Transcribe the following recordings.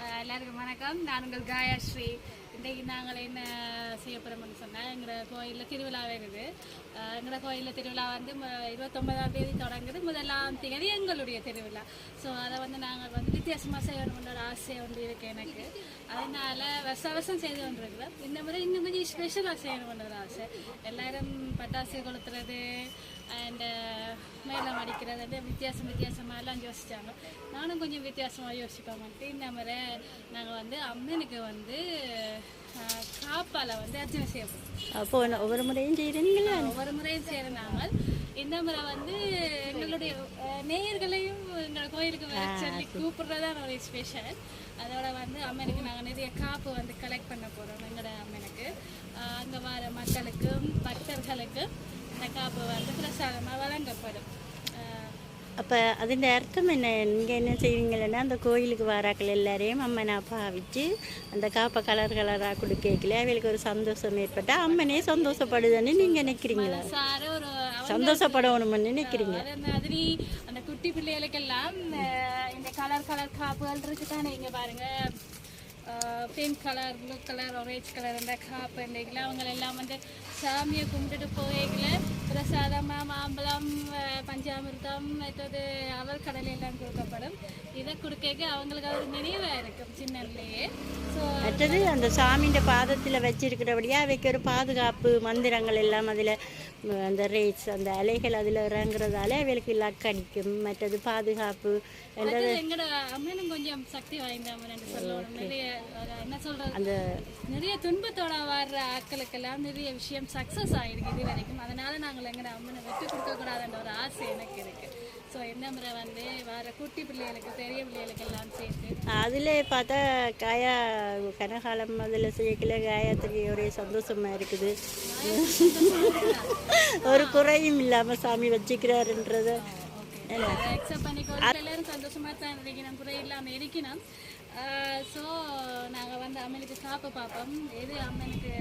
எல்லாருக்கும் வணக்கம். நான் உங்கள் காயஸ்ரீ. இன்றைக்கு நாங்கள் என்ன செய்ய போகிறோம்னு சொன்னால், எங்களோட கோயிலில் திருவிழா வருது. எங்களோட கோயிலில் திருவிழா வந்து 29ஆம் தேதி தொடங்குது. 1ஆம் தேதி எங்களுடைய திருவிழா. ஸோ அதை வந்து நாங்கள் வந்து வித்தியாசமாக செய்யணும்னு ஒரு ஆசை ஒன்று இருக்குது எனக்கு. அதனால் வருஷம் செய்து கொண்டிருக்கிறோம். இந்த முறை இன்னும் கொஞ்சம் ஸ்பெஷலாக செய்யணும்னு ஒரு ஆசை. எல்லோரும் பட்டாசு கொளுத்துறது அண்டு மேலம் அடிக்கிறது வித்தியாசமாக எல்லாம் யோசித்தாங்க. நானும் கொஞ்சம் வித்தியாசமாக யோசிப்போம்ட்டு இந்த முறை நாங்கள் வந்து அம்மனுக்கு வந்து காப்பால் வந்து அர்ச்சனை செய்யப்போம். அப்போ ஒவ்வொரு முறையும் செய்கிறீங்களா? ஒவ்வொரு முறையும் செய்கிறனாங்க. இந்த முறை வந்து எங்களுடைய நேயர்களையும் எங்கள் கோயிலுக்கு வர சொல்லி கூப்பிட்றதான் ஒரு ஸ்பெஷல். அதோட வந்து அம்மனுக்கு நாங்கள் நிறைய காப்பு வந்து கலெக்ட் பண்ண போகிறோம். எங்களோட அம்மனுக்கு அங்கே வர மக்களுக்கும் பக்தர்களுக்கும் இந்த காப்பு வந்து பிரசாதமாக வழங்கப்படும். அப்போ அதிൻ്റെ அர்த்தம் என்ன? நீங்கள் என்ன செய்வீங்கன்னா அந்த கோயிலுக்கு வராக்கள் எல்லாரையும் அம்மனை பாவிச்சு அந்த காப்பை கலராக கொடுக்கல அவளுக்கு ஒரு சந்தோஷம் ஏற்பட்டால் அம்மனே சந்தோஷப்படுதுன்னு நீங்கள் நினைக்கிறீங்களா? சந்தோஷப்படணும்னு நினைக்கிறீங்க? மாதிரி அந்த குட்டி பிள்ளைகளுக்கெல்லாம் இந்த கலர் காப்புகள் இருக்குதானே. இங்கே பாருங்க, pink colour, blue colour, orange colour அந்த காப்பு இன்றைக்கெல்லாம் அவங்களெல்லாம் வந்து சாமியை கும்பிட்டுட்டு போய்கள பிரசாதமாக மாம்பழம், பஞ்சாமிர்தம், மற்றது அவல் கடலை எல்லாம் கொடுக்கப்படும். இதை கொடுக்க அவங்களுக்கு ஒரு நினைவாக இருக்கும் சின்னன்லேயே. ஸோ மற்றது அந்த சாமியின் பாதத்தில் வச்சிருக்கிறபடியாக அவைக்கு ஒரு பாதுகாப்பு மந்திரங்கள் எல்லாம் அதில் அந்த ரேட்ஸ் அந்த அலைகள் அதில் இறங்குறதால அவளுக்கு லக் அடிக்கும். மற்றது பாதுகாப்பு. எங்களோட அம்மனும் கொஞ்சம் சக்தி வாய்ந்த அம்மன் சொல்லணும். நிறைய என்ன சொல்றது, அந்த நிறைய துன்பத்தோட வர்ற ஆட்களுக்கெல்லாம் நிறைய விஷயம் சக்ஸஸ் ஆகிருக்கு இது வரைக்கும். அதனால நாங்கள் எங்களோட அம்மனை விட்டு கொடுக்கக்கூடாதுன்ற ஒரு ஆசை எனக்கு இருக்கு. ஸோ இந்த முறை வந்து வர குட்டி பிள்ளைகளுக்கு பெரிய பிள்ளைகளுக்கு எல்லாம் சேர்த்து அதில் பார்த்தா கனகாலம் அதில் செய்யக்கல காயத்ரி ஒரே சந்தோஷமாக இருக்குது. ஒரு குறையும் இல்லாமல் சாமி வச்சுக்கிறாருன்றத அக்செப்ட் பண்ணிக்கோ. எல்லாரும் சந்தோஷமாக தான் இருக்கணும், குறை இல்லாமல் இருக்கணும். ஸோ நாங்கள் வந்து அம்மனுக்கு காப்பை பார்ப்போம். எது அம்மனுக்கு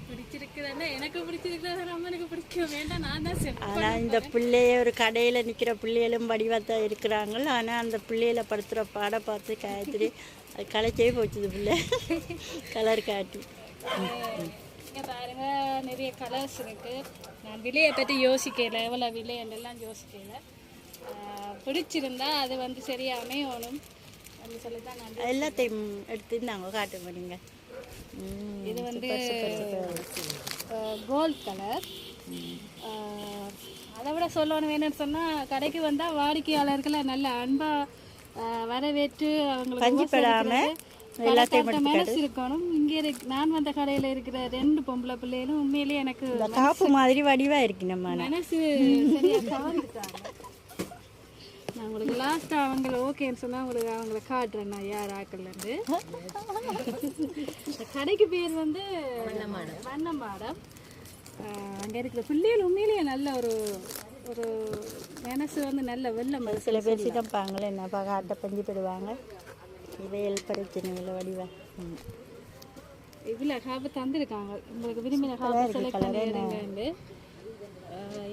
பிடிச்சிருக்குதுன்னா எனக்கு பிடிச்சிருக்குது, அம்மனுக்கு பிடிக்க வேண்டாம். நான் தான் சரி. ஆனால் இந்த பிள்ளைய ஒரு கடையில் நிற்கிற பிள்ளைகளும் வடிவாத்தான் இருக்கிறாங்க. ஆனால் அந்த பிள்ளைகளை படுத்துகிற பாட பார்த்து காயத்ரி அது களைச்சே போச்சுது பிள்ளை கலர் காட்டி. இங்கே பாருங்க, நிறைய கலர்ஸ் இருக்குது. நான் விலையை பற்றி யோசிக்கலை, எவ்வளோ விலை என்றெல்லாம் யோசிக்கலை. பிடிச்சிருந்தா அது வந்து சரியாக அமையணும் அப்படி சொல்லி தான் நான் எல்லாத்தையும் எடுத்து நாங்கள் காட்ட போறீங்க. இது வந்து கோல்ட் கலர். அதை விட சொல்லணும் வேணும்னு சொன்னால், கடைக்கு வந்தால் வாடிக்கையாளர்களை நல்ல அன்பாக வரவேற்று அவங்களுக்கு மனசு இருக்கணும். இங்கே நான் வந்த கடையில் இருக்கிற 2 பொம்பளை பிள்ளைகளும் உண்மையிலேயே எனக்கு காப்பு மாதிரி வடிவாக இருக்கு. நம்ம மனசு சரியாக கவர்ந்துட்டாங்க. நான் உங்களுக்கு லாஸ்ட்டாக அவங்கள ஓகேன்னு சொன்னால் உங்களுக்கு அவங்கள காட்டுறேன். நான் யார் ஆக்கலேருந்து. கடைக்கு பேர் வந்து வண்ணமாடம். அங்கே இருக்கிற பிள்ளைகள் உண்மையிலேயே நல்ல ஒரு மனசு வந்து நல்ல வெள்ளம். சில பேர் சிதப்பாங்களே என்னப்பா காட்டை பஞ்சு போடுவாங்க. இவையல் பிரச்சனைகளை வடிவா இவ்வளோ காப்பு தந்துருக்காங்க. உங்களுக்கு விரும்பின காப்பு செலக்ட் பண்ணிடுங்க.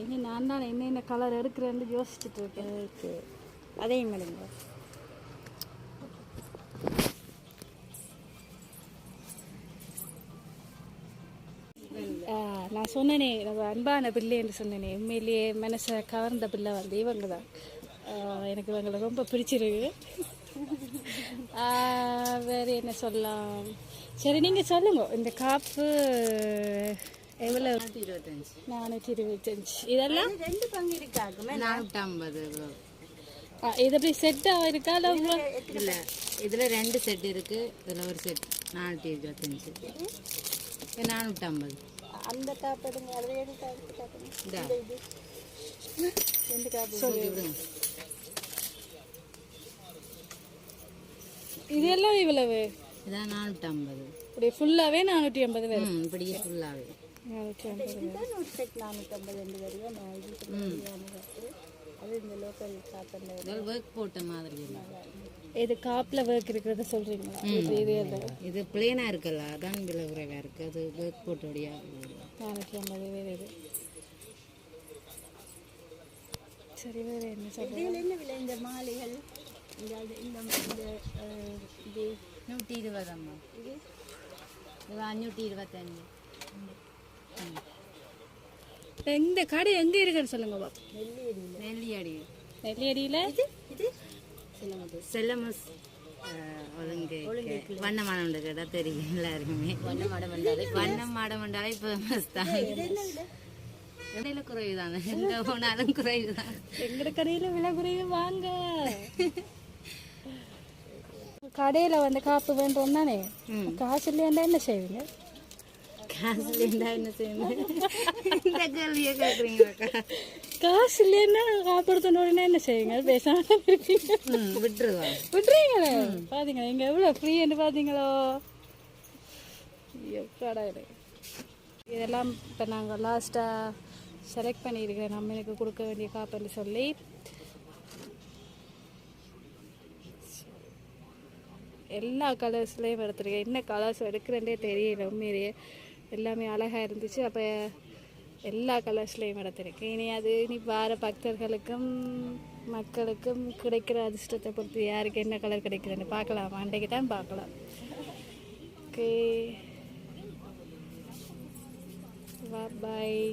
இனி நான் தான் என்னென்ன கலர் எடுக்கிறேன்னு யோசிச்சுட்டு இருக்கேன். ஓகே, அதையும் எடுங்க. நான் சொன்னேனே நம்ம அன்பான பிள்ளை என்று சொன்னேனே, உண்மையிலேயே மனசை கவர்ந்த பிள்ளை வந்து இவங்க தான். எனக்கு இவங்களை ரொம்ப பிடிச்சிருக்கு. வேறு என்ன சொல்லலாம்? சரி, நீங்கள் சொல்லுங்க. இந்த காப்பு எவ்வளோ? 425. இதெல்லாம் 2 பங்கு இருக்காங்க. 450. இது எப்படி செட்டாக இருக்கா? இல்லை, இதில் 2 செட் இருக்குது. இதில் ஒரு செட் 425. 450. அந்த காப்பு எடுங்க. அதில் 7 காப்பு காட்டுங்க. 2 காப்பு சொல்லி விடுங்க. இதெல்லாம் இவ்வளவு? இதான் 450. இப்படி ஃபுல்லாகவே 480 வரும். இப்படியே ஃபுல்லாகவே 450. ஒரு செட் 450 வரையும். அது இந்த லோக்கல் காப்பு ஒர்க் போட்ட மாதிரி இல்லை. இது காப்பில் ஒர்க் இருக்கிறத சொல்கிறீங்களா? இது பிளேனாக இருக்குல்ல, அதான் விலை குறைவாக இருக்குது. அது ஒர்க் போட்டோடையா 450 வேறு. இது சரி, வேறு என்ன சொல்கிறீங்க? என்ன விலை இந்த மாலைகள்? இந்த 120 அம்மா. இது 525. இந்த கடை எங்கே இருக்குன்னு சொல்லுங்க பாப்பா. நெல்லியடி. நெல்லியடியில் செல்லமஸ் ஒழுங்கு வண்ணமான உண்டு கேட்டா தெரியும் எல்லாருக்குமே. வண்ணம் மாடம் உண்டாலே ஃபேமஸ் தான். இடையில குறைவு தானே, எங்கே போனாலும் குறைவு தான். எங்கட கடையில் விலை குறைவு வாங்க. கடையில் வந்து காப்பு வேண்டும் தானே, காசு இல்லையாண்டா என்ன செய்வீங்க? காசு இல்லையா என்ன செய்யணும்? இந்த கேள்வியை கேட்குறீங்களாக்கா? காசு இல்லைன்னா காப்படுத்த உடனே என்ன செய்வீங்க? பேசாம இருக்கீங்க. விட்டுருவீங்களே. பார்த்தீங்களா இங்கே எவ்வளோ ஃப்ரீன்னு பார்த்தீங்களோ? கடை இதெல்லாம் இப்போ நாங்கள் லாஸ்ட்டாக செலக்ட் பண்ணியிருக்கிறேன். நம்ம எனக்கு கொடுக்க வேண்டிய காப்புன்னு சொல்லி எல்லா கலர்ஸ்லேயும் எடுத்துருக்கேன். என்ன கலர்ஸ் எடுக்கிறேன்னே தெரியல. உண்மையிலேயே எல்லாமே அழகாக இருந்துச்சு. அப்போ எல்லா கலர்ஸ்லேயும் எடுத்திருக்கேன். இனி வார பக்தர்களுக்கும் மக்களுக்கும் கிடைக்கிற அதிர்ஷ்டத்தை பொறுத்து யாருக்கு என்ன கலர் கிடைக்குதுன்னு பார்க்கலாம். அன்றைக்கு தான் பார்க்கலாம். ஓகே, பாய்.